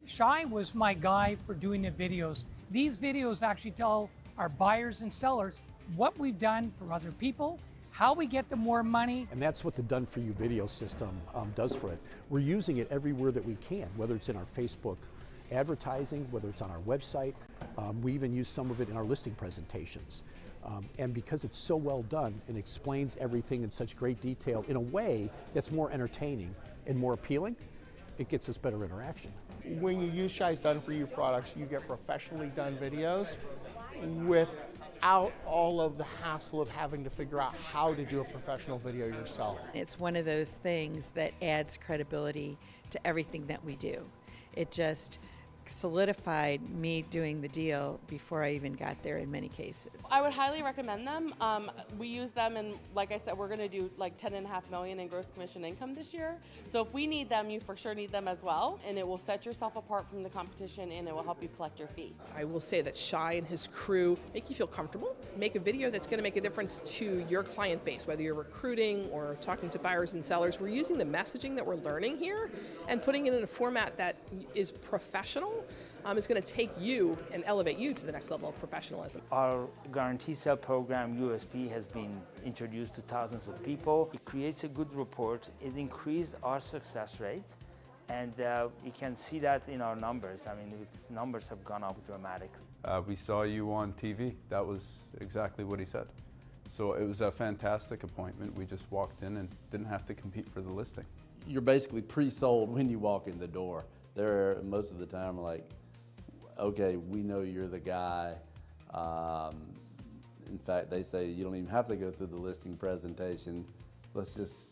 Shai was my guy for doing the videos. These videos actually tell our buyers and sellers what we've done for other people, how we get them more money. And that's what the Done For You video system does for it. We're using it everywhere that we can, whether it's in our Facebook advertising, whether it's on our website. We even use some of it in our listing presentations. And because it's so well done and explains everything in such great detail in a way that's more entertaining and more appealing, it gets us better interaction. When you use Shai's Done For You products, you get professionally done videos without all of the hassle of having to figure out how to do a professional video yourself. It's one of those things that adds credibility to everything that we do. It just solidified me doing the deal before I even got there in many cases. I would highly recommend them. We use them, and like I said, we're going to do like $10.5 million in gross commission income this year. So if we need them, you for sure need them as well, and it will set yourself apart from the competition, and it will help you collect your fee. I will say that Shai and his crew make you feel comfortable, make a video that's going to make a difference to your client base, whether you're recruiting or talking to buyers and sellers. We're using the messaging that we're learning here and putting it in a format that is professional. It's going to take you and elevate you to the next level of professionalism. Our guarantee sale program, USP, has been introduced to thousands of people. It creates a good report. It increased our success rate, and you can see that in our numbers. I mean, its numbers have gone up dramatically. We saw you on TV. That was exactly what he said. So it was a fantastic appointment. We just walked in and didn't have to compete for the listing. You're basically pre-sold when you walk in the door. They're most of the time like, okay, we know you're the guy. In fact, they say you don't even have to go through the listing presentation. Let's just,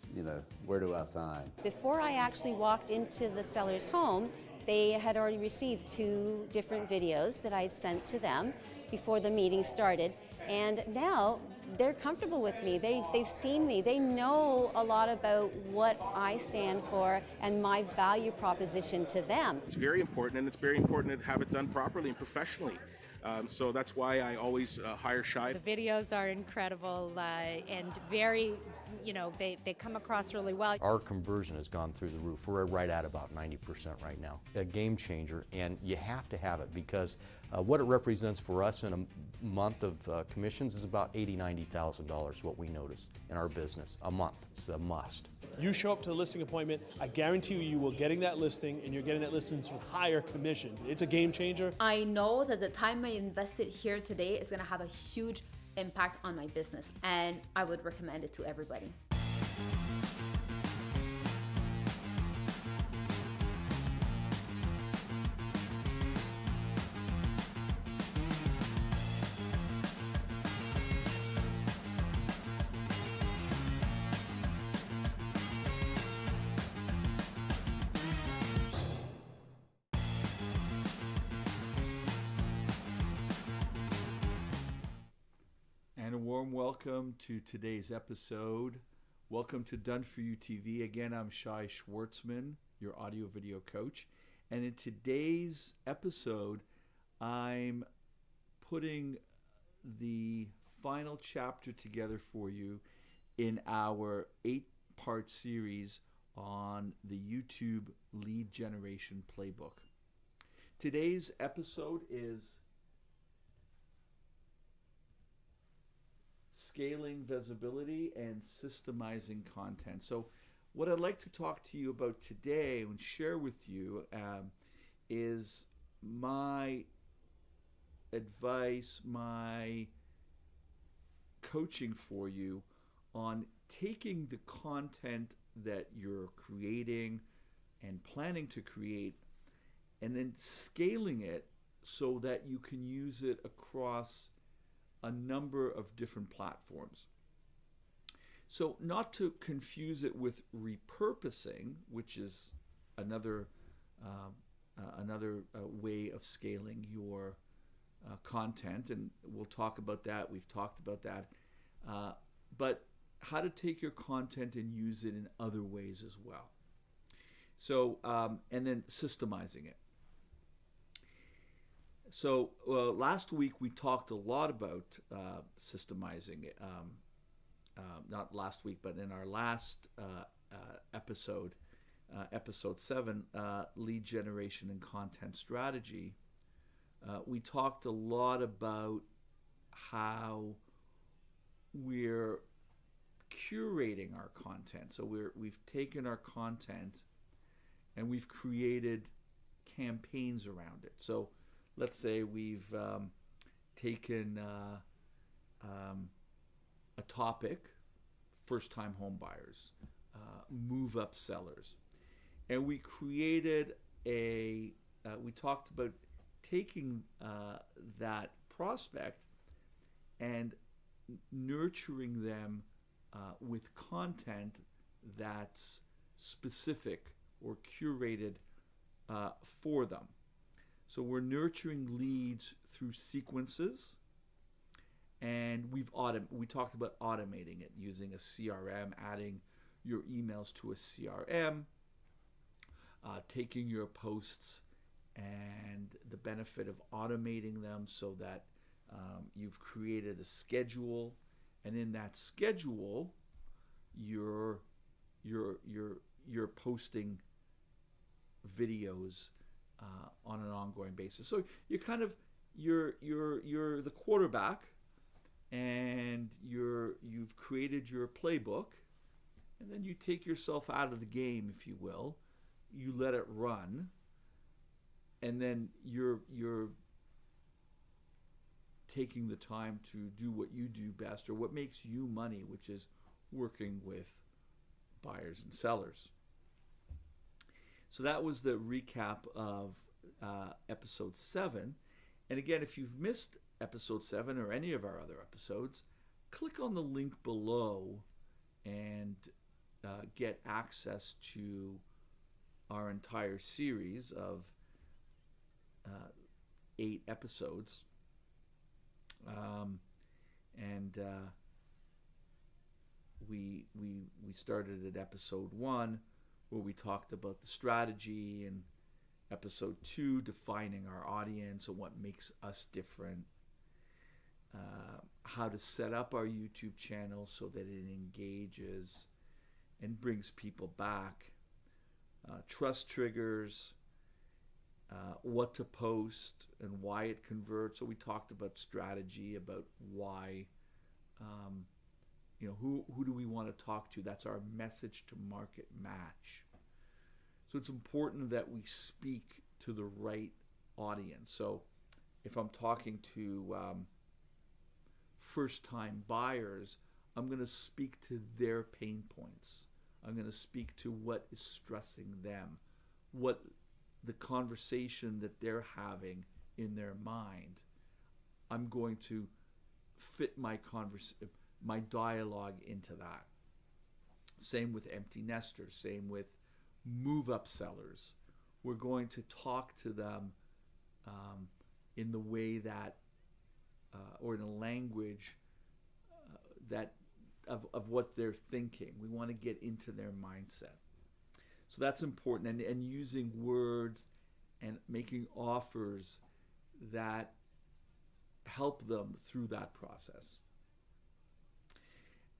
where do I sign? Before I actually walked into the seller's home, they had already received 2 different videos that I had sent to them before the meeting started. And now they're comfortable with me. They've seen me. They know a lot about what I stand for and my value proposition to them. It's very important, and it's very important to have it done properly and professionally. So that's why I always hire Shai. The videos are incredible and very, they come across really well. Our conversion has gone through the roof. We're right at about 90% right now. A game changer, and you have to have it because what it represents for us in a month of commissions is about $80,000, $90,000 what we notice in our business a month. It's a must. You show up to the listing appointment, I guarantee you will getting that listing, and you're getting that listing with higher commission. It's a game changer. I know that the time I invested here today is going to have a huge impact on my business, and I would recommend it to everybody. And a warm welcome to today's episode. Welcome to Done For You TV. Again, I'm Shai Schwartzman, your audio video coach. And in today's episode, I'm putting the final chapter together for you in our 8-part series on the YouTube lead generation playbook. Today's episode is scaling visibility and systemizing content. So what I'd like to talk to you about today and share with you is my advice, my coaching for you on taking the content that you're creating and planning to create and then scaling it so that you can use it across a number of different platforms. So not to confuse it with repurposing, which is another way of scaling your content, and we'll talk about that. We've talked about that. But how to take your content and use it in other ways as well. So, and then systemizing it. So last week we talked a lot about systemizing it. Not last week, but in our last episode, episode 7, lead generation and content strategy, we talked a lot about how we're curating our content. So we've taken our content and we've created campaigns around it. So let's say we've taken a topic, first-time home buyers, move-up sellers, and we created we talked about taking that prospect and nurturing them with content that's specific or curated for them. So we're nurturing leads through sequences, and we talked about automating it using a CRM, adding your emails to a CRM, taking your posts and the benefit of automating them so that you've created a schedule, and in that schedule you're posting videos on an ongoing basis. So you're the quarterback, and you've created your playbook, and then you take yourself out of the game, if you will. You let it run, and then you're taking the time to do what you do best, or what makes you money, which is working with buyers and sellers. So that was the recap of episode 7. And again, if you've missed episode 7 or any of our other episodes, click on the link below and get access to our entire series of 8 episodes. We started at episode 1, where we talked about the strategy, and episode 2, defining our audience and what makes us different, how to set up our YouTube channel so that it engages and brings people back, trust triggers, what to post and why it converts. So we talked about strategy, about why, who do we want to talk to? That's our message to market match. So it's important that we speak to the right audience. So if I'm talking to first-time buyers, I'm going to speak to their pain points. I'm going to speak to what is stressing them, what the conversation that they're having in their mind. I'm going to fit my dialogue into that. Same with empty nesters, same with move-up sellers. We're going to talk to them in the way that, or in a language that of what they're thinking. We want to get into their mindset. So that's important, and using words and making offers that help them through that process.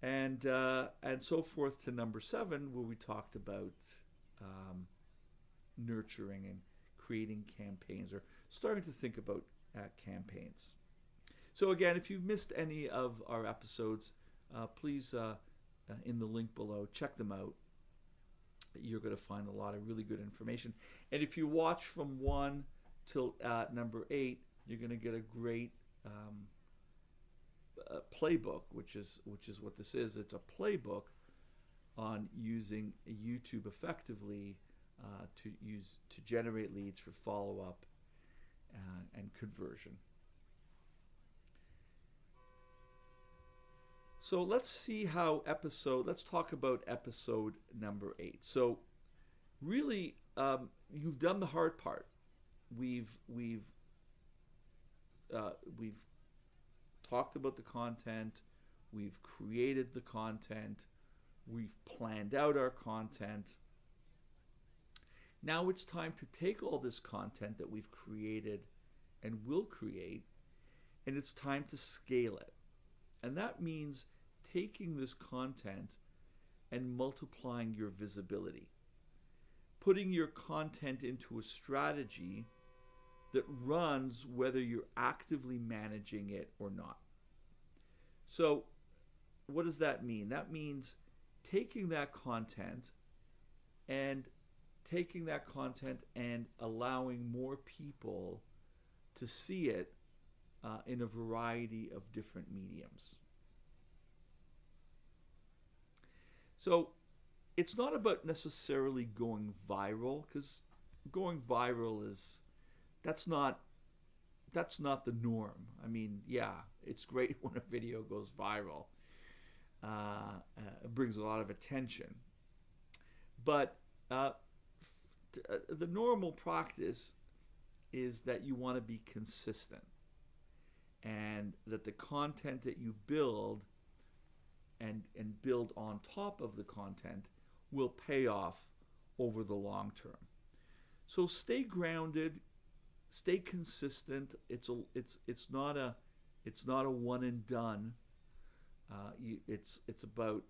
And so forth to number 7, where we talked about nurturing and creating campaigns, or starting to think about campaigns. So again, if you've missed any of our episodes, please, in the link below, check them out. You're going to find a lot of really good information. And if you watch from 1 till number 8, you're going to get a great playbook, which is what this is. It's a playbook on using YouTube effectively to generate leads for follow-up and conversion. So let's talk about episode number 8. So really, you've done the hard part. We've talked about the content. We've created the content. We've planned out our content. Now it's time to take all this content that we've created and will create, and it's time to scale it. And that means taking this content and multiplying your visibility. putting your content into a strategy that runs whether you're actively managing it or not. So what does that mean? That means taking that content and allowing more people to see it in a variety of different mediums. So it's not about necessarily going viral, because going viral that's not the norm. I mean, yeah, it's great when a video goes viral. It brings a lot of attention. But the normal practice is that you want to be consistent, and that the content that you build and build on top of the content will pay off over the long term. So stay grounded, stay consistent. It's not a one and done. It's about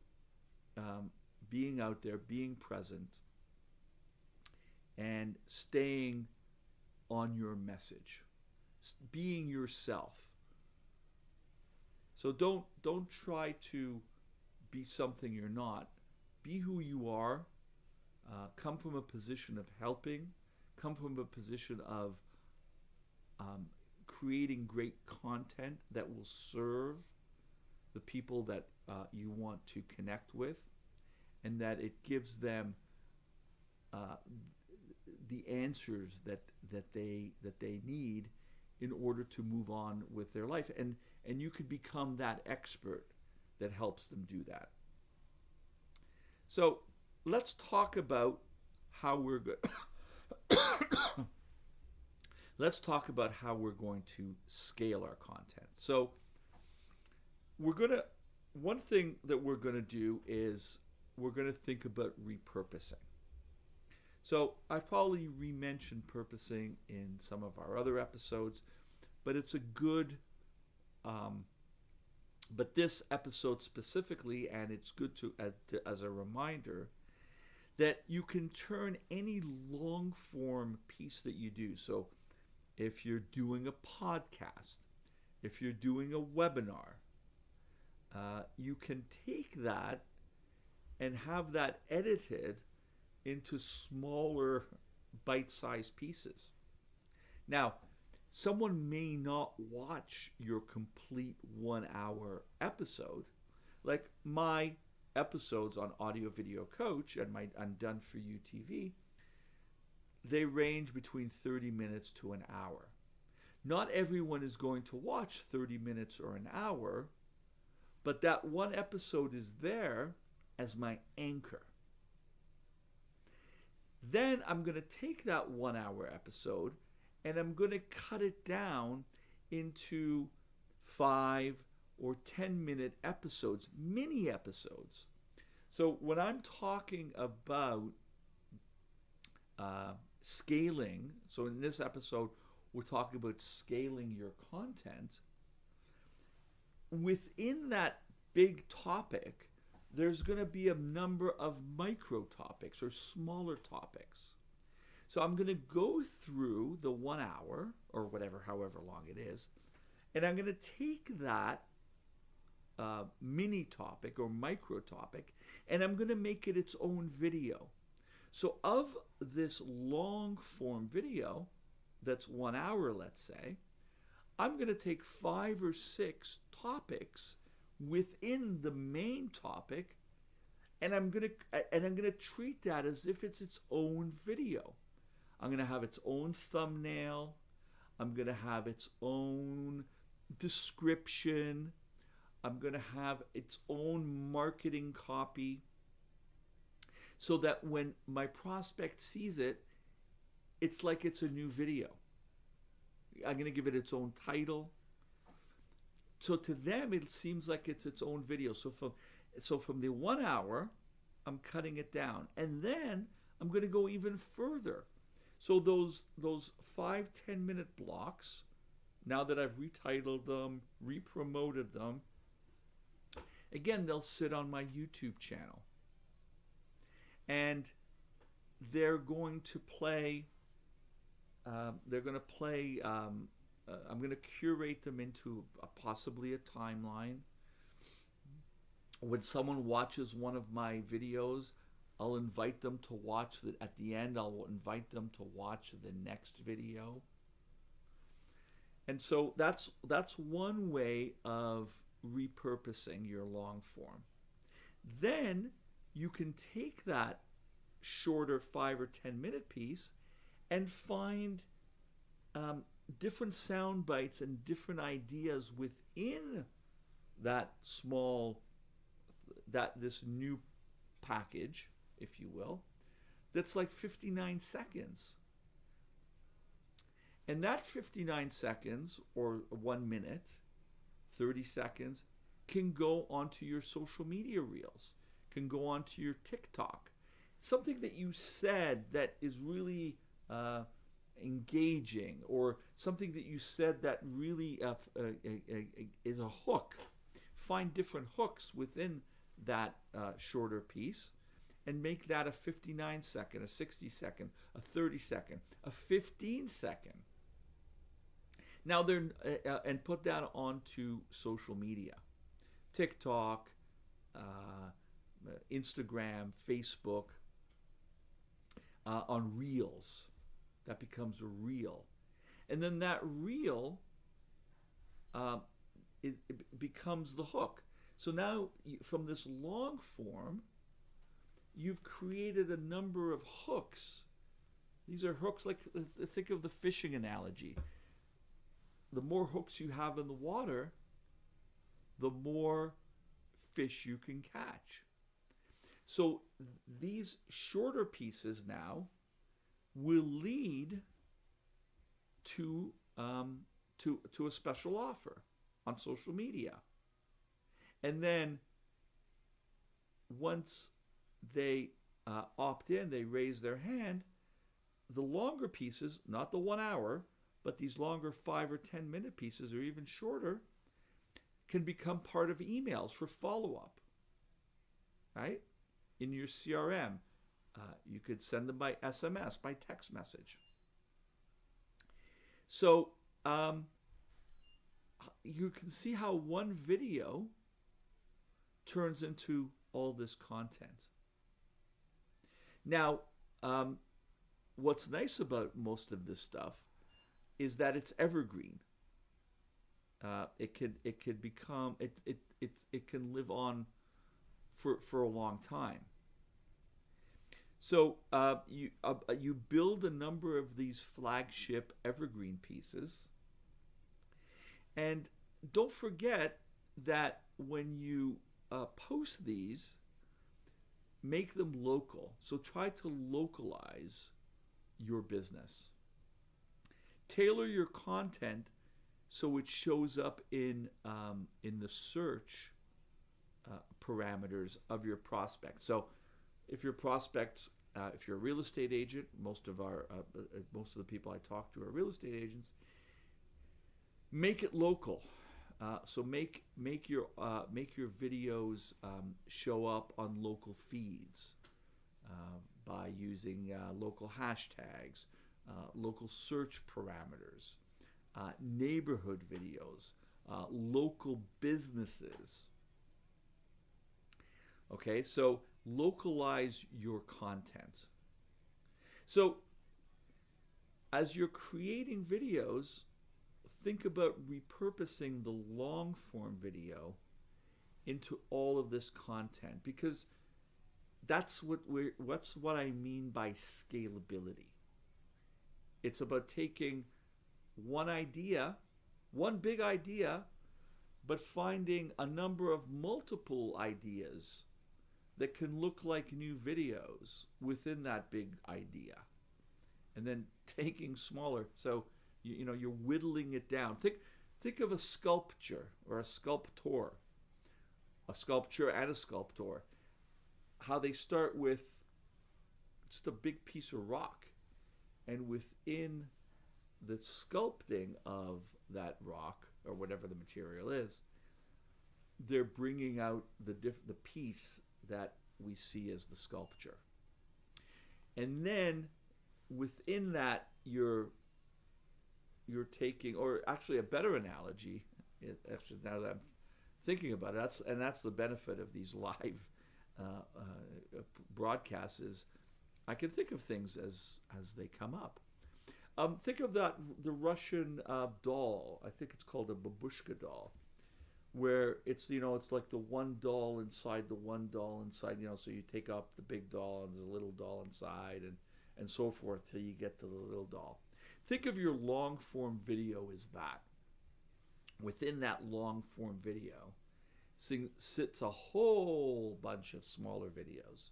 being out there, being present, and staying on your message, being yourself. So don't try to be something you're not. Be who you are. Come from a position of helping. Come from a position of creating great content that will serve the people that you want to connect with, and that it gives them the answers that they need in order to move on with their life, and you could become that expert that helps them do that. So let's talk about how we're going to scale our content. So one thing that we're gonna do is we're gonna think about repurposing. So I've probably re-mentioned purposing in some of our other episodes, but it's a good, but this episode specifically, and it's good to as a reminder that you can turn any long form piece that you do. So if you're doing a podcast, if you're doing a webinar, you can take that and have that edited into smaller bite-sized pieces. Now, someone may not watch your complete 1 hour episode, like my episodes on AudioVideoCoach and my Done For You TV. They range between 30 minutes to an hour. Not everyone is going to watch 30 minutes or an hour, but that one episode is there as my anchor. Then I'm going to take that 1 hour episode and I'm going to cut it down into 5 or 10 minute episodes, mini episodes. So when I'm talking about scaling, so in this episode, we're talking about scaling your content. Within that big topic, there's going to be a number of micro topics or smaller topics. So I'm going to go through the 1 hour or whatever, however long it is, and I'm going to take that mini topic or micro topic, and I'm going to make it its own video. So of this long form video, that's 1 hour, let's say, I'm going to take 5 or 6 topics within the main topic, and I'm going to treat that as if it's its own video. I'm going to have its own thumbnail. I'm going to have its own description. I'm going to have its own marketing copy, so that when my prospect sees it, it's like it's a new video. I'm going to give it its own title. So to them, it seems like it's its own video. So from the 1 hour, I'm cutting it down. And then I'm going to go even further. So those 5-10 minute blocks, now that I've retitled them, re-promoted them, again, they'll sit on my YouTube channel. And they're going to play. I'm going to curate them into possibly a timeline. When someone watches one of my videos, I'll invite them to watch that. At the end, I'll invite them to watch the next video. And so that's one way of repurposing your long form. Then you can take that shorter 5 or 10 minute piece and find different sound bites and different ideas within that this new package, if you will, that's like 59 seconds. And that 59 seconds or 1 minute, 30 seconds, can go onto your social media reels, can go onto your TikTok. Something that you said that is really engaging, or something that you said that really is a hook. Find different hooks within that shorter piece and make that a 59 second, a 60 second, a 30 second, a 15 second. Now and put that onto social media, TikTok, Instagram, Facebook, on Reels. That becomes a reel. And then that reel it becomes the hook. So now from this long form, you've created a number of hooks. These are hooks, like, think of the fishing analogy. The more hooks you have in the water, the more fish you can catch. So these shorter pieces now will lead to a special offer on social media. And then once they opt in, they raise their hand, the longer pieces, not the 1 hour, but these longer 5 or 10 minute pieces, or even shorter, can become part of emails for follow-up, right? In your CRM, you could send them by SMS, by text message. So you can see how one video turns into all this content. Now, what's nice about most of this stuff is that it's evergreen. It can live on for a long time. So you build a number of these flagship evergreen pieces, and don't forget that when you post these, make them local. So try to localize your business. Tailor your content so it shows up in the search parameters of your prospects. So if your prospects, if you're a real estate agent, most of the people I talk to are real estate agents. Make it local. So make your videos show up on local feeds by using local hashtags, local search parameters, neighborhood videos, local businesses. Okay, so localize your content. So as you're creating videos, think about repurposing the long form video into all of this content, because that's what I mean by scalability. It's about taking one idea, one big idea, but finding a number of multiple ideas that can look like new videos within that big idea, and then taking smaller. So you're whittling it down. Think of a sculpture or a sculptor and a sculptor. How they start with just a big piece of rock, and within the sculpting of that rock, or whatever the material is, they're bringing out the piece that we see as the sculpture. And then within that, you're taking, or actually a better analogy, actually now that I'm thinking about it, that's the benefit of these live broadcasts, is I can think of things as they come up. Think of the Russian doll. I think it's called a babushka doll, where it's it's like the one doll inside the one doll inside. So you take up the big doll and there's a little doll inside, and so forth till you get to the little doll. Think of your long form video as that. Within that long form video sits a whole bunch of smaller videos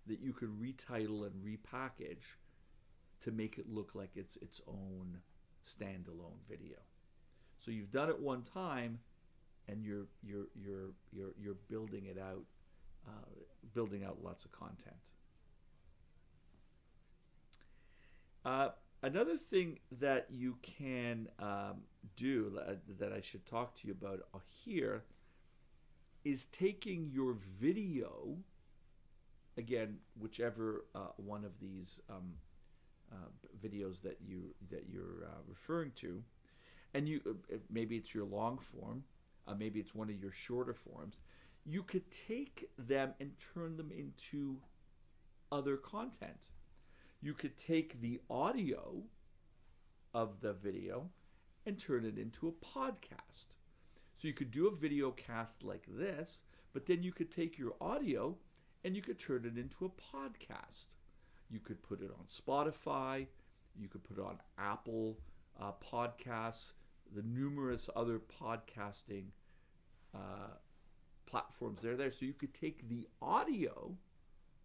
that you could retitle and repackage to make it look like it's its own standalone video. So you've done it one time, and you're building it out, building out lots of content. Another thing that you can do that I should talk to you about here is taking your video, again, whichever one of these videos that you're referring to, and maybe it's your long form, maybe it's one of your shorter forms. You could take them and turn them into other content. You could take the audio of the video and turn it into a podcast. So you could do a video cast like this, but then you could take your audio and you could turn it into a podcast. You could put it on Spotify, you could put it on Apple Podcasts, the numerous other podcasting platforms that are there. So you could take the audio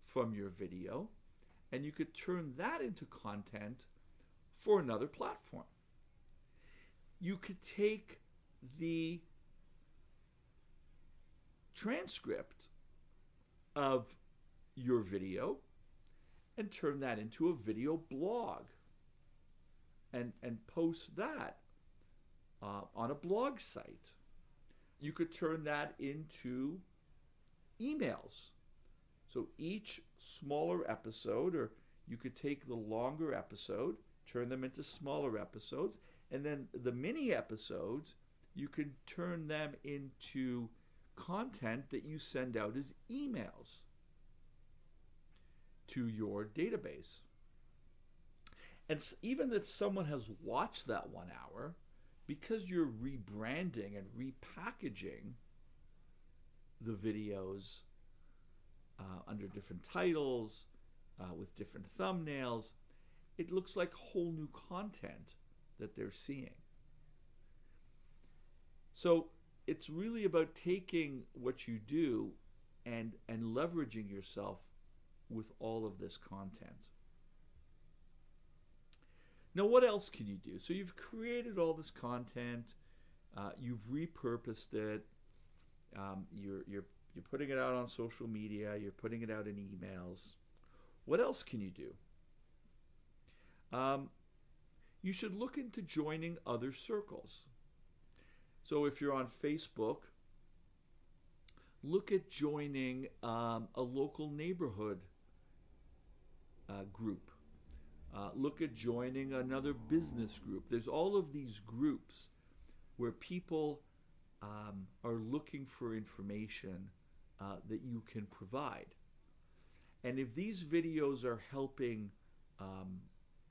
from your video and you could turn that into content for another platform. You could take the transcript of your video and turn that into a video blog and post that on a blog site. You could turn that into emails. So each smaller episode, or you could take the longer episode, turn them into smaller episodes, and then the mini episodes, you can turn them into content that you send out as emails to your database. And even if someone has watched that 1 hour, because you're rebranding and repackaging the videos under different titles, with different thumbnails, it looks like whole new content that they're seeing. So it's really about taking what you do and leveraging yourself with all of this content. Now, what else can you do? So you've created all this content, you've repurposed it, you're putting it out on social media, you're putting it out in emails. What else can you do? You should look into joining other circles. So if you're on Facebook, look at joining a local neighborhood group. Look at joining another business group. There's all of these groups where people are looking for information that you can provide. And if these videos are helping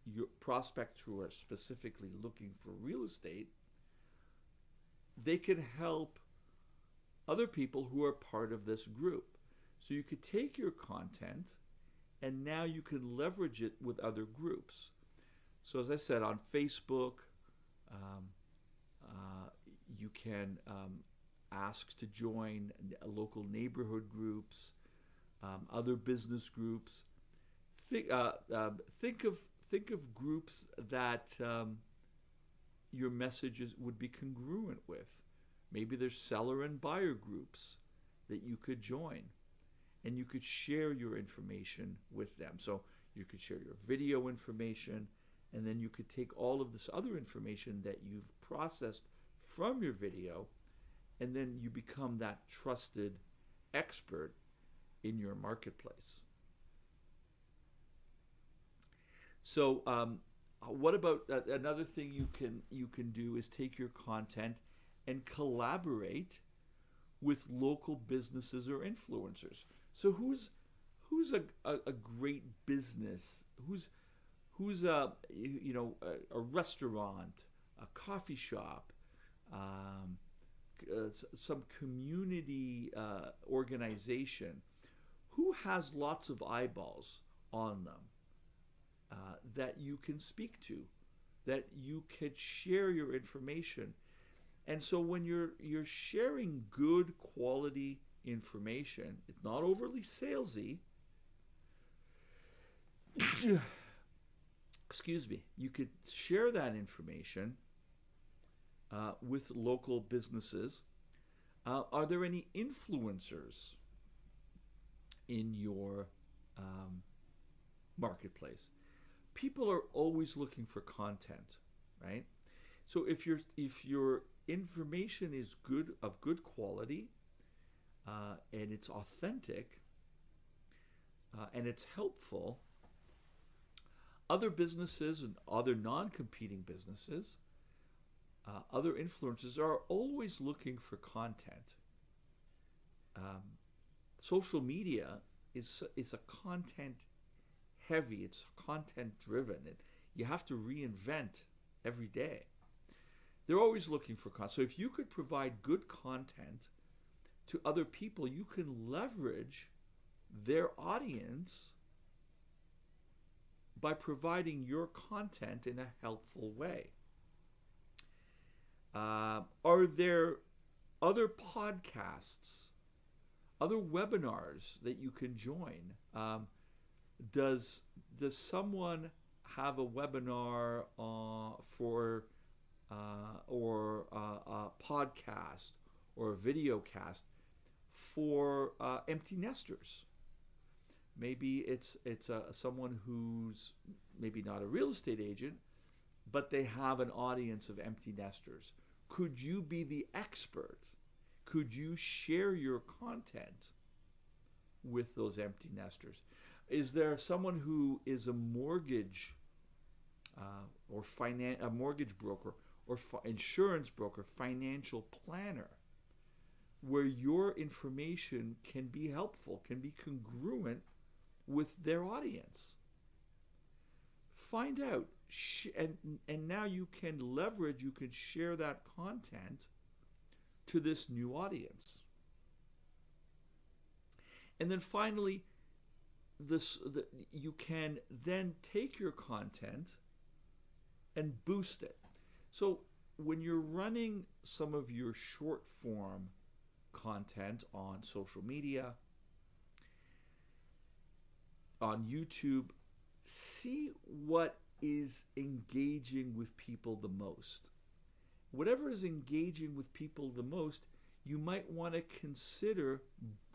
your prospects who are specifically looking for real estate, they can help other people who are part of this group. So you could take your content and now you can leverage it with other groups. So as I said, on Facebook, you can ask to join local neighborhood groups, other business groups. Think of groups that your messages would be congruent with. Maybe there's seller and buyer groups that you could join, and you could share your information with them. So you could share your video information, and then you could take all of this other information that you've processed from your video, and then you become that trusted expert in your marketplace. So what about another thing you can do is take your content and collaborate with local businesses or influencers. So who's a great business? Who's a restaurant, a coffee shop, some community organization? Who has lots of eyeballs on them that you can speak to, that you could share your information? And so when you're sharing good quality information, it's not overly salesy. Excuse me. You could share that information with local businesses. Are there any influencers in your marketplace? People are always looking for content, right? So if your information is of good quality, and it's authentic, and it's helpful, other businesses and other non-competing businesses, other influencers are always looking for content. Social media is a content heavy, it's content driven. You have to reinvent every day. They're always looking for content. So if you could provide good content to other people, you can leverage their audience by providing your content in a helpful way. Are there other podcasts, other webinars that you can join? Does someone have a webinar for or a podcast or a video cast for empty nesters? Maybe it's someone who's maybe not a real estate agent, but they have an audience of empty nesters. Could you be the expert? Could you share your content with those empty nesters? Is there someone who is a mortgage or a mortgage broker or insurance broker, financial planner, where your information can be helpful, can be congruent with their audience? Find out, and now you can leverage, you can share that content to this new audience. And then finally, you can then take your content and boost it. So when you're running some of your short form content on social media, on YouTube, see what is engaging with people the most. Whatever is engaging with people the most, you might want to consider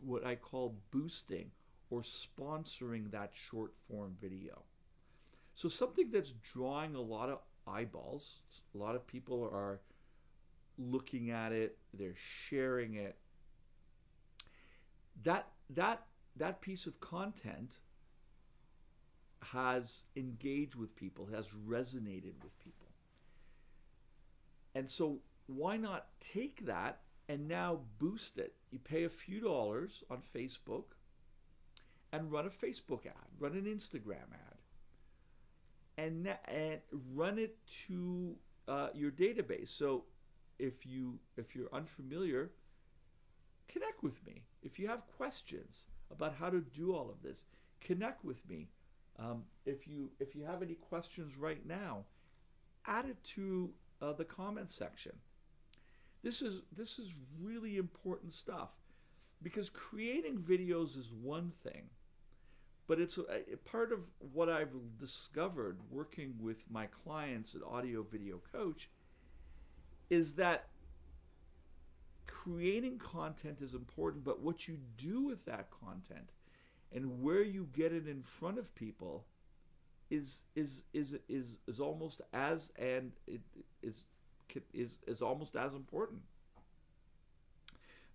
what I call boosting or sponsoring that short form video. So something that's drawing a lot of eyeballs, a lot of people are looking at it, they're sharing it. That piece of content has engaged with people, has resonated with people. And so why not take that and now boost it? You pay a few dollars on Facebook and run a Facebook ad, run an Instagram ad, and run it to your database. So if you're unfamiliar, connect with me. If you have questions about how to do all of this, connect with me. If you have any questions right now, add it to the comments section. This is really important stuff, because creating videos is one thing, but it's a part of what I've discovered working with my clients at AudioVideoCoach is that creating content is important, but what you do with that content and where you get it in front of people is almost as almost as important.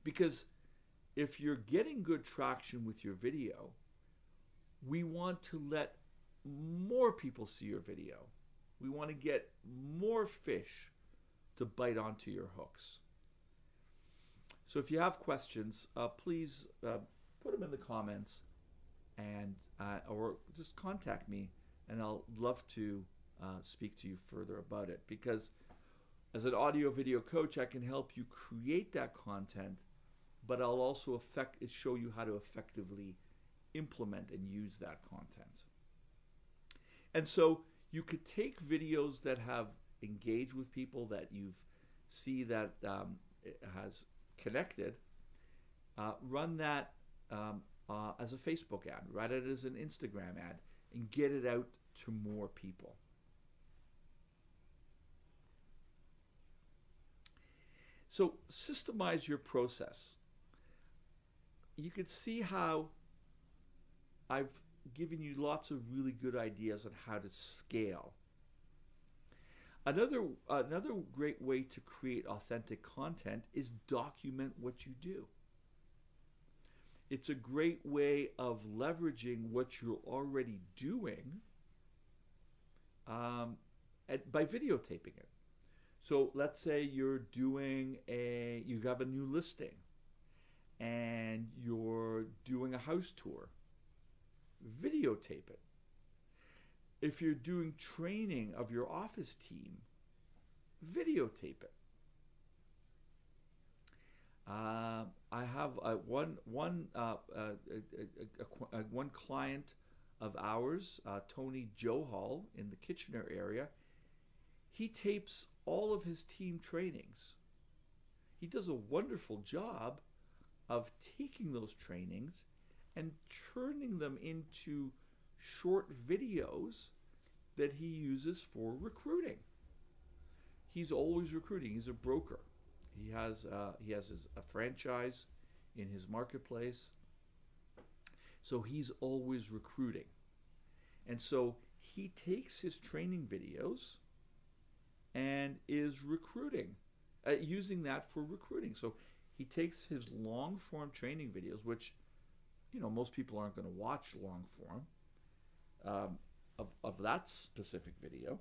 Because if you're getting good traction with your video, we want to let more people see your video. We want to get more fish to bite onto your hooks. So if you have questions, please put them in the comments, and or just contact me, and I'll love to speak to you further about it. Because as an audio video coach, I can help you create that content, but I'll also show you how to effectively implement and use that content. And so you could take videos that have engaged with people that you've see that it has connected, run that as a Facebook ad, write it as an Instagram ad, and get it out to more people. So systemize your process. You could see how I've given you lots of really good ideas on how to scale. Another great way to create authentic content is document what you do. It's a great way of leveraging what you're already doing by videotaping it. So let's say you have a new listing and you're doing a house tour. Videotape it. If you're doing training of your office team, videotape it. I have one client of ours, Tony Johal in the Kitchener area. He tapes all of his team trainings. He does a wonderful job of taking those trainings and turning them into short videos that he uses for recruiting. He's always recruiting. He's a broker. He has a franchise in his marketplace. So he's always recruiting. And so he takes his training videos and is recruiting, using that for recruiting. So he takes his long form training videos, which, you know, most people aren't going to watch long form of that specific video,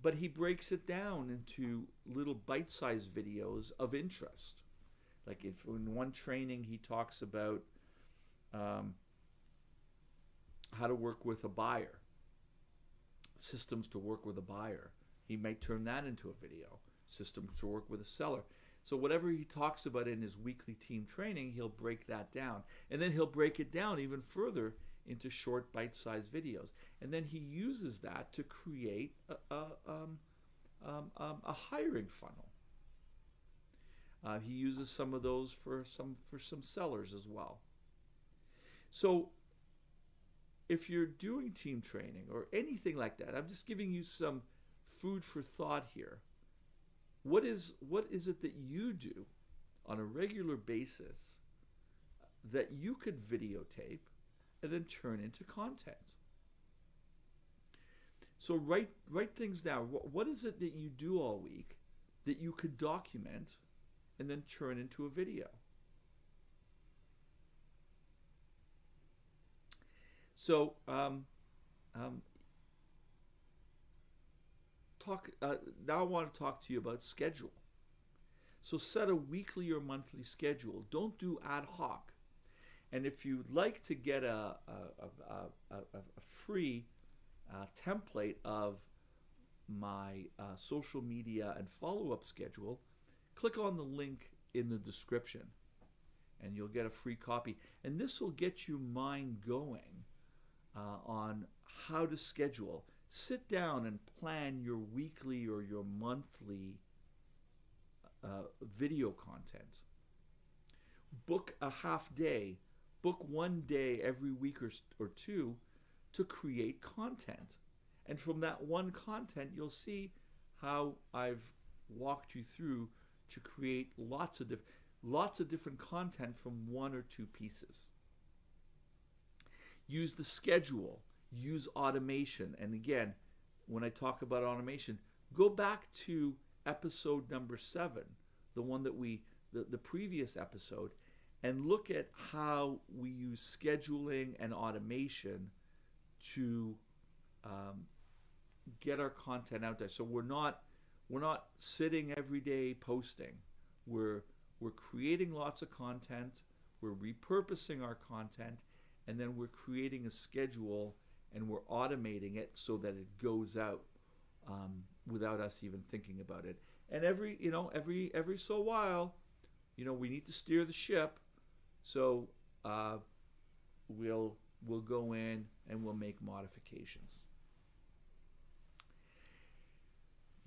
but he breaks it down into little bite-sized videos of interest. Like if in one training he talks about how to work with a buyer, systems to work with a buyer, he might turn that into a video, systems to work with a seller. So whatever he talks about in his weekly team training, he'll break that down. And then he'll break it down even further into short bite-sized videos. And then he uses that to create a hiring funnel. He uses some of those for some sellers as well. So if you're doing team training or anything like that, I'm just giving you some food for thought here. What is it that you do on a regular basis that you could videotape and then turn into content? So write things down. What is it that you do all week that you could document and then turn into a video? So now I want to talk to you about schedule. So set a weekly or monthly schedule. Don't do ad hoc. And if you'd like to get a free template of my social media and follow-up schedule, click on the link in the description and you'll get a free copy. And this will get your mind going on how to schedule. Sit down and plan your weekly or your monthly video content. Book a half day. Book one day every week or two to create content. And from that one content, you'll see how I've walked you through to create lots of different content from one or two pieces. Use the schedule. Use automation. And again, when I talk about automation, go back to episode number 7, the one that the previous episode, and look at how we use scheduling and automation to get our content out there. So we're not sitting every day posting. We're creating lots of content. We're repurposing our content, and then we're creating a schedule and we're automating it so that it goes out without us even thinking about it. And every so while, we need to steer the ship. So we'll go in and we'll make modifications.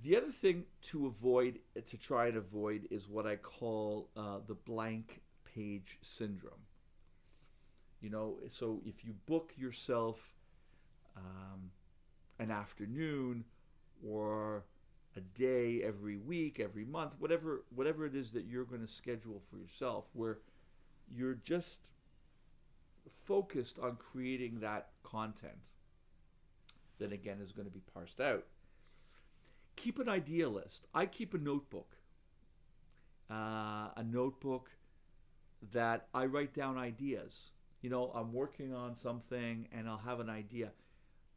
The other thing to try and avoid, is what I call the blank page syndrome. So if you book yourself an afternoon or a day every week, every month, whatever it is that you're going to schedule for yourself, where you're just focused on creating that content that again is going to be parsed out. Keep an idea list. I keep a notebook that I write down ideas. I'm working on something and I'll have an idea.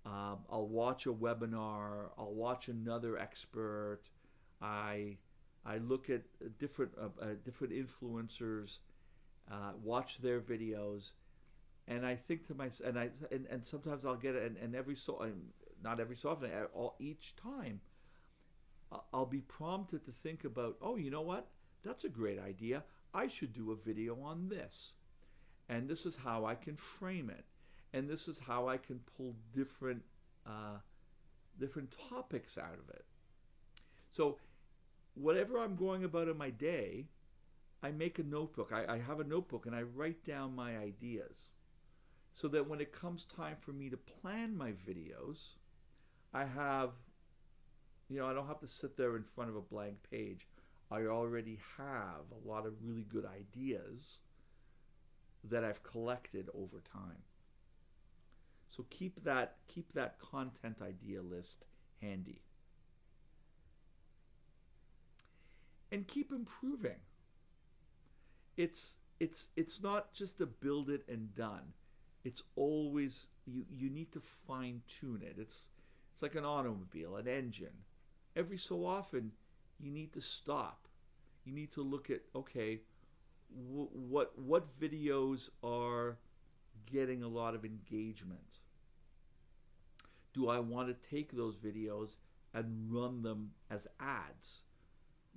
I'll watch a webinar. I'll watch another expert. I look at different influencers, watch their videos, and I think to myself, and sometimes I'll get it, and not every so often, each time, I'll be prompted to think about, oh, you know what? That's a great idea. I should do a video on this, and this is how I can frame it. And this is how I can pull different topics out of it. So whatever I'm going about in my day, I make a notebook. I have a notebook and I write down my ideas so that when it comes time for me to plan my videos, I don't have to sit there in front of a blank page. I already have a lot of really good ideas that I've collected over time. So keep that content idea list handy. And keep improving. It's not just a build it and done. It's always, you need to fine tune it. It's like an automobile, an engine. Every so often you need to stop. You need to look at, okay, what videos are getting a lot of engagement? Do I want to take those videos and run them as ads?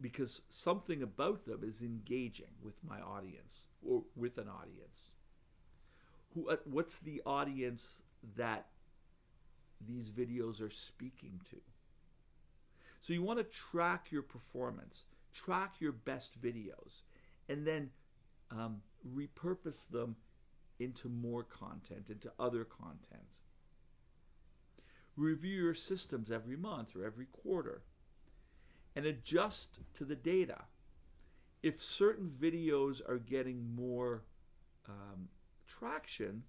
Because something about them is engaging with my audience or with an audience. What's the audience that these videos are speaking to? So you want to track your performance, track your best videos, and then repurpose them into more content, into other content. Review your systems every month or every quarter and adjust to the data. If certain videos are getting more traction,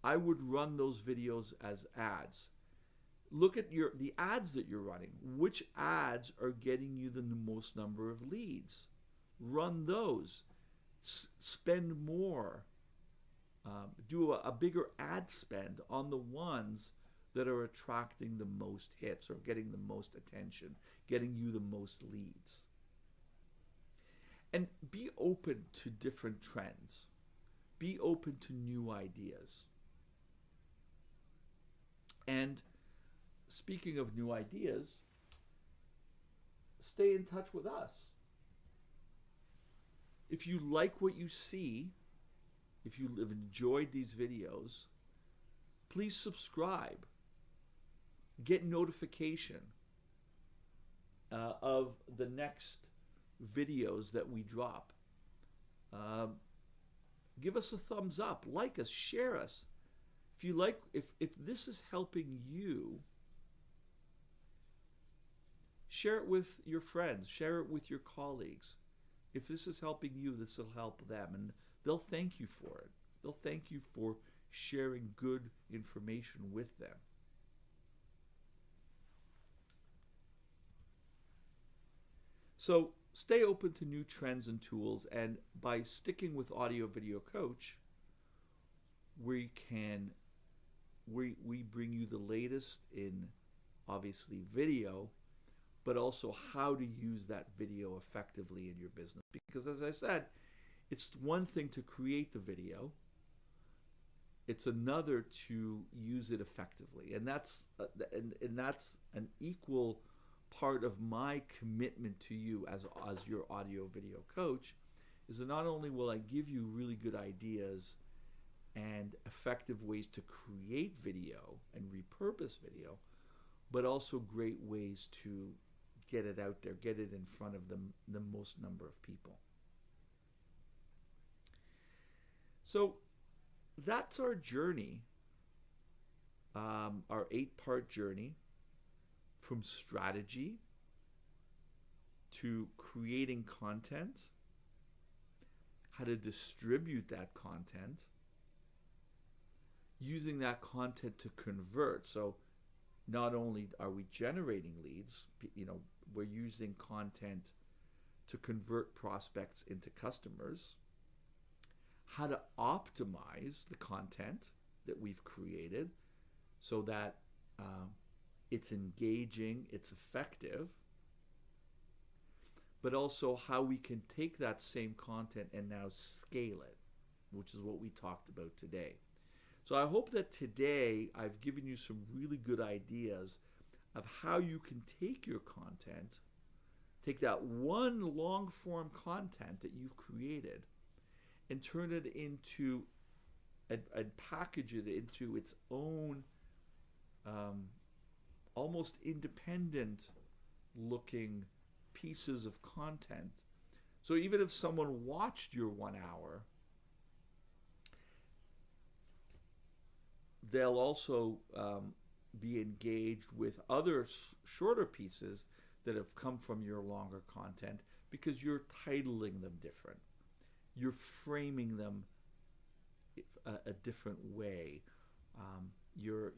I would run those videos as ads. Look at the ads that you're running. Which ads are getting you the most number of leads? Run those. Spend more. Do a bigger ad spend on the ones that are attracting the most hits or getting the most attention, getting you the most leads. And be open to different trends. Be open to new ideas. And speaking of new ideas, stay in touch with us. If you like what you see, if you have enjoyed these videos, please subscribe. Get notification of the next videos that we drop. Give us a thumbs up, like us, share us. If you like, if this is helping you, share it with your friends, share it with your colleagues. If this is helping you, this will help them, and they'll thank you for it. They'll thank you for sharing good information with them. So stay open to new trends and tools, and by sticking with AudioVideoCoach, we can we bring you the latest in obviously video, but also how to use that video effectively in your business. Because as I said, it's one thing to create the video, it's another to use it effectively. And that's an equal part of my commitment to you as your audio video coach, is that not only will I give you really good ideas and effective ways to create video and repurpose video, but also great ways to get it out there, get it in front of the most number of people. So that's our journey, our 8-part journey from strategy to creating content, how to distribute that content, using that content to convert. So not only are we generating leads, we're using content to convert prospects into customers, how to optimize the content that we've created so that it's engaging, it's effective, but also how we can take that same content and now scale it, which is what we talked about today. So I hope that today I've given you some really good ideas of how you can take your content, take that one long form content that you've created and turn it into and package it into its own almost independent looking pieces of content. So even if someone watched your 1 hour, they'll also be engaged with other shorter pieces that have come from your longer content, because you're titling them different. You're framing them a different way. You're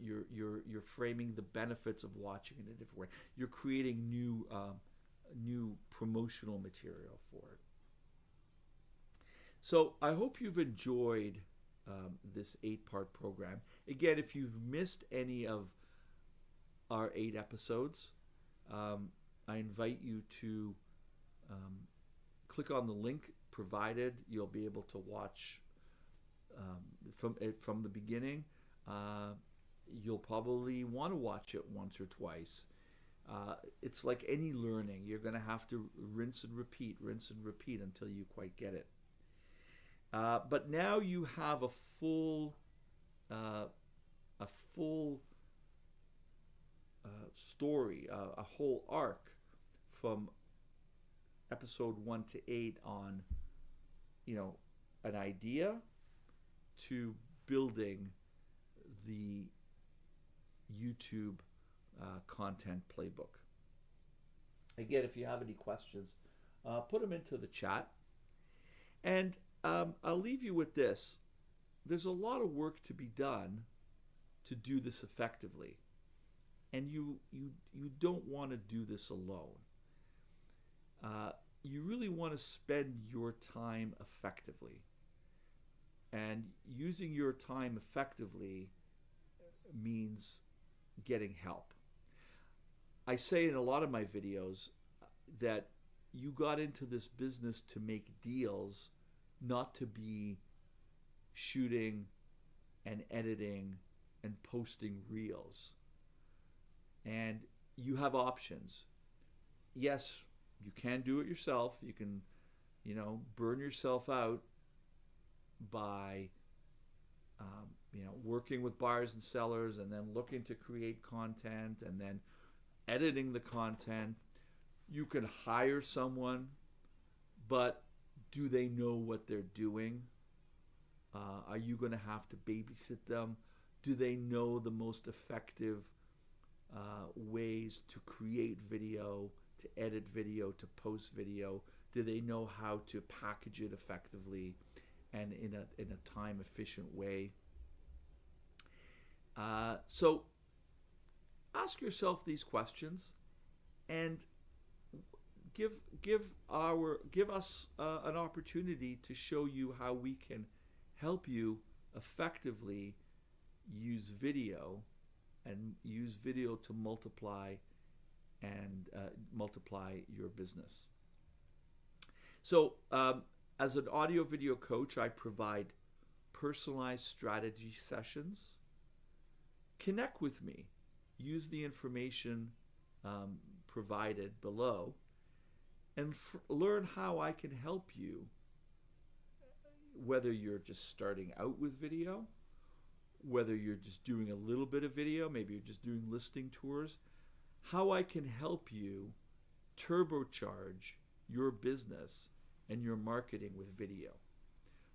framing the benefits of watching in a different way. You're creating new promotional material for it. So I hope you've enjoyed this 8-part program. Again, if you've missed any of our 8 episodes, I invite you to click on the link provided. You'll be able to watch from the beginning. You'll probably want to watch it once or twice. It's like any learning. You're going to have to rinse and repeat until you quite get it. But now you have a full story, a whole arc from episode 1 to 8 on, an idea to building the YouTube content playbook. Again, if you have any questions, put them into the chat. And I'll leave you with this. There's a lot of work to be done to do this effectively. And you don't want to do this alone. You really want to spend your time effectively. And using your time effectively means getting help. I say in a lot of my videos that you got into this business to make deals, not to be shooting and editing and posting reels. And you have options. Yes, you can do it yourself. You can, burn yourself out by, working with buyers and sellers and then looking to create content and then editing the content. You can hire someone, but do they know what they're doing? Are you going to have to babysit them? Do they know the most effective ways to create video, to edit video, to post video? Do they know how to package it effectively and in a time efficient way? So ask yourself these questions and give us an opportunity to show you how we can help you effectively use video and use video to multiply and multiply your business. So as an audio video coach, I provide personalized strategy sessions. Connect with me. Use the information provided below and learn how I can help you, whether you're just starting out with video, whether you're just doing a little bit of video, maybe you're just doing listing tours, how I can help you turbocharge your business and your marketing with video.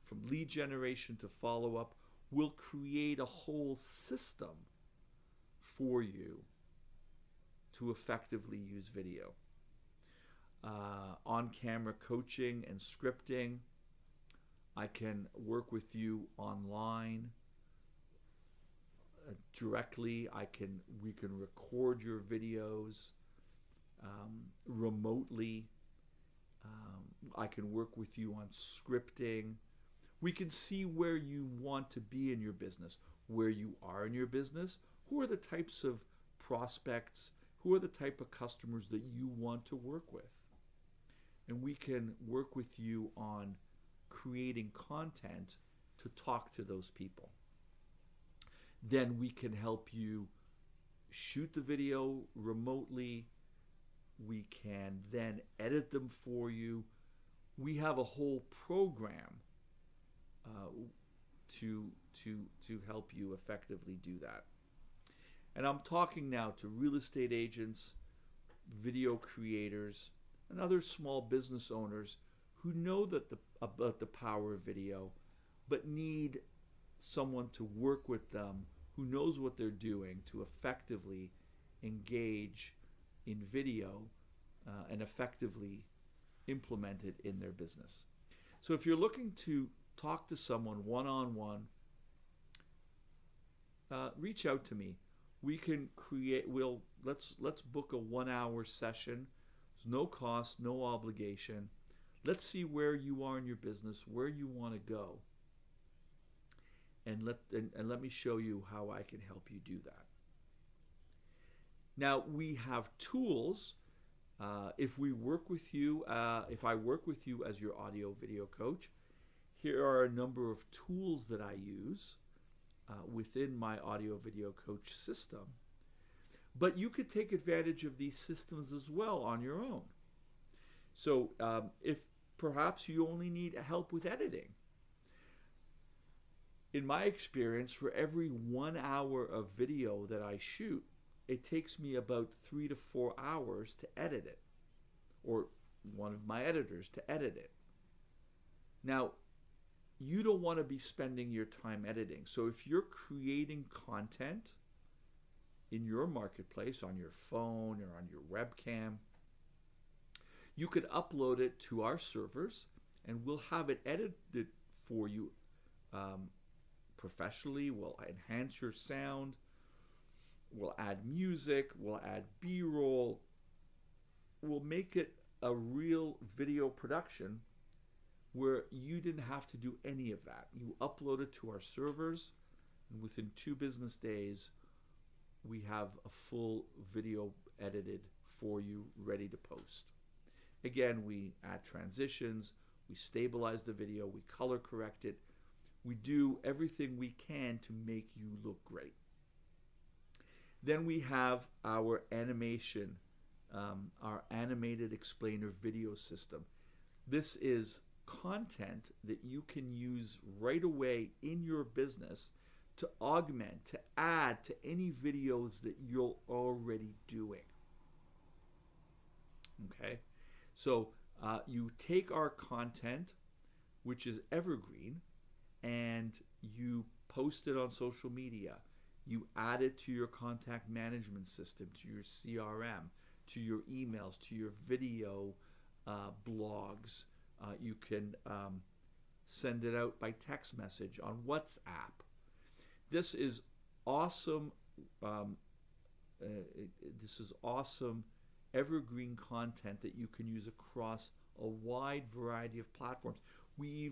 From lead generation to follow-up, we'll create a whole system for you to effectively use video. On-camera coaching and scripting. I can work with you online directly. We can record your videos remotely. I can work with you on scripting. We can see where you want to be in your business, where you are in your business, who are the types of prospects, who are the type of customers that you want to work with. And we can work with you on creating content to talk to those people. Then we can help you shoot the video remotely. We can then edit them for you. We have a whole program to help you effectively do that. And I'm talking now to real estate agents, video creators, and other small business owners who know about the power of video, but need someone to work with them who knows what they're doing to effectively engage in video and effectively implement it in their business. So if you're looking to talk to someone one-on-one, reach out to me. We can let's book a 1-hour session. There's no cost, no obligation. Let's see where you are in your business, where you want to go. And let me show you how I can help you do that. Now we have tools. If I work with you as your audio video coach, here are a number of tools that I use within my audio video coach system. But you could take advantage of these systems as well on your own. So if perhaps you only need help with editing, in my experience, for every 1 hour of video that I shoot, it takes me about 3 to 4 hours to edit it, or one of my editors to edit it. Now, you don't want to be spending your time editing. So if you're creating content in your marketplace, on your phone or on your webcam, you could upload it to our servers and we'll have it edited for you professionally. We'll enhance your sound. We'll add music. We'll add B-roll. We'll make it a real video production where you didn't have to do any of that. You upload it to our servers, and within 2 business days, we have a full video edited for you, ready to post. Again, we add transitions, we stabilize the video, we color correct it. We do everything we can to make you look great. Then we have our animation, our animated explainer video system. This is content that you can use right away in your business to augment, to add to any videos that you're already doing. Okay, so you take our content, which is evergreen, and you post it on social media. You add it to your contact management system, to your CRM, to your emails, to your video blogs. You can send it out by text message on WhatsApp. This is awesome. This is awesome evergreen content that you can use across a wide variety of platforms. We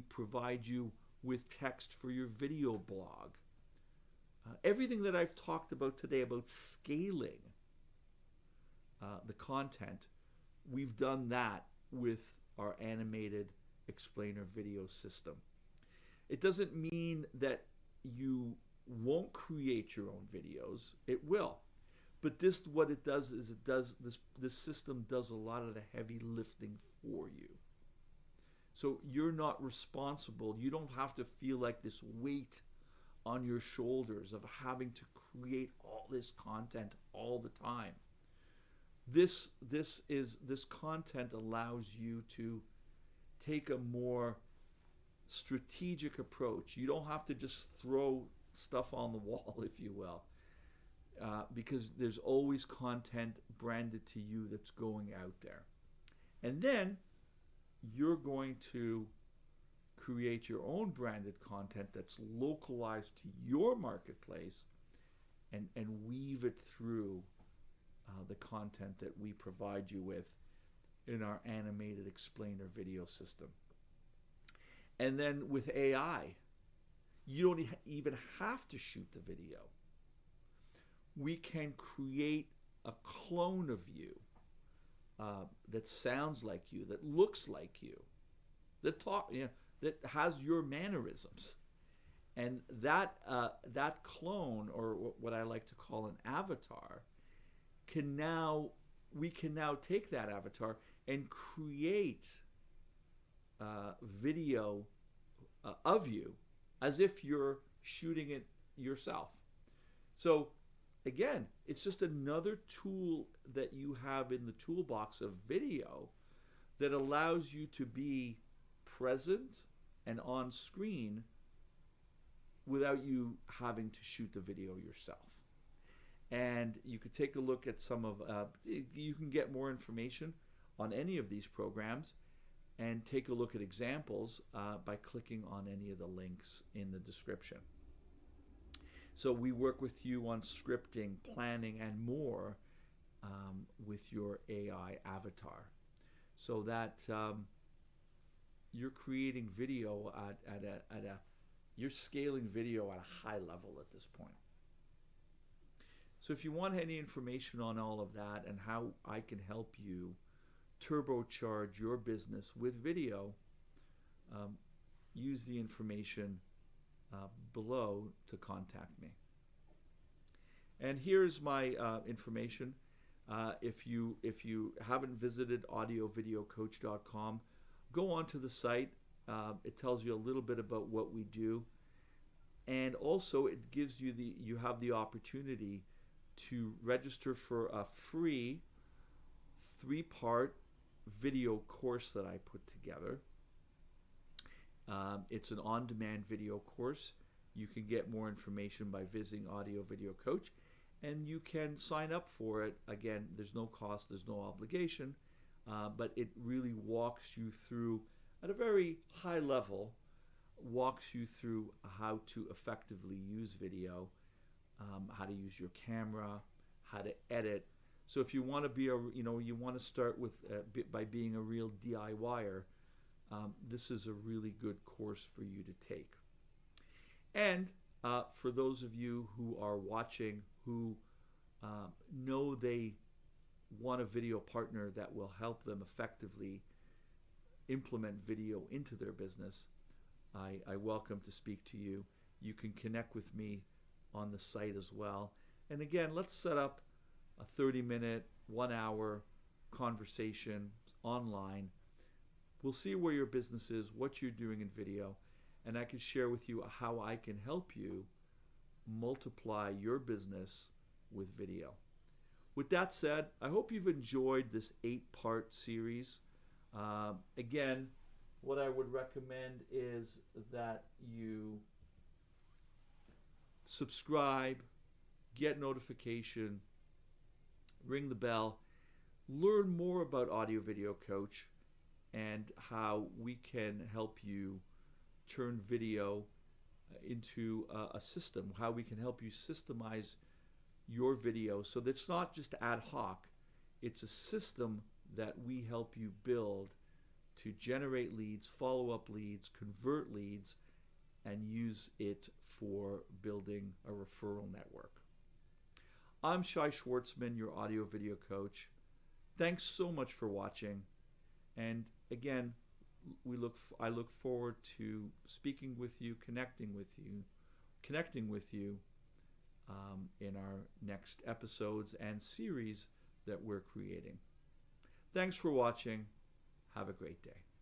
provide you with text for your video blog. Everything that I've talked about today about scaling the content, we've done that with our animated explainer video system. It doesn't mean that you won't create your own videos. It will. But what it does is this system does a lot of the heavy lifting for you. So you're not responsible. You don't have to feel like this weight on your shoulders of having to create all this content all the time. This content allows you to take a more strategic approach. You don't have to just throw stuff on the wall, if you will, because there's always content branded to you that's going out there. And then you're going to create your own branded content that's localized to your marketplace and weave it through the content that we provide you with in our animated explainer video system. And then with AI, you don't even have to shoot the video. We can create a clone of you that sounds like you, that looks like you, that that has your mannerisms. And that clone, or what I like to call an avatar, we can now take that avatar and create video of you as if you're shooting it yourself. So again, it's just another tool that you have in the toolbox of video that allows you to be present and on screen without you having to shoot the video yourself. And you could take a look at some of, you can get more information on any of these programs and take a look at examples by clicking on any of the links in the description. So we work with you on scripting, planning, and more with your AI avatar, so that you're creating video you're scaling video at a high level at this point. So if you want any information on all of that and how I can help you turbocharge your business with video, use the information below to contact me. And here's my information. If you haven't visited AudioVideoCoach.com, go onto the site. It tells you a little bit about what we do, and also it gives you you have the opportunity to register for a free 3-part video course that I put together. It's an on-demand video course. You can get more information by visiting Audio Video Coach, and you can sign up for it. Again, there's no cost, there's no obligation, but it really walks you through, at a very high level, walks you through how to effectively use video, how to use your camera, how to edit. So if you want to be you want to start with by being a real DIYer, this is a really good course for you to take. And for those of you who are watching who know they want a video partner that will help them effectively implement video into their business, I welcome to speak to you. You can connect with me on the site as well. And again, let's set up a 30-minute, 1-hour conversation online. We'll see where your business is, what you're doing in video, and I can share with you how I can help you multiply your business with video. With that said, I hope you've enjoyed this 8-part series. Again, what I would recommend is that you subscribe, get notification, ring the bell, learn more about Audio Video Coach and how we can help you turn video into a system, how we can help you systemize your video so that it's not just ad hoc, it's a system that we help you build to generate leads, follow up leads, convert leads, and use it for building a referral network. I'm Shai Schwartzman, your audio video coach. Thanks so much for watching. And again, I look forward to speaking with you, connecting with you in our next episodes and series that we're creating. Thanks for watching. Have a great day.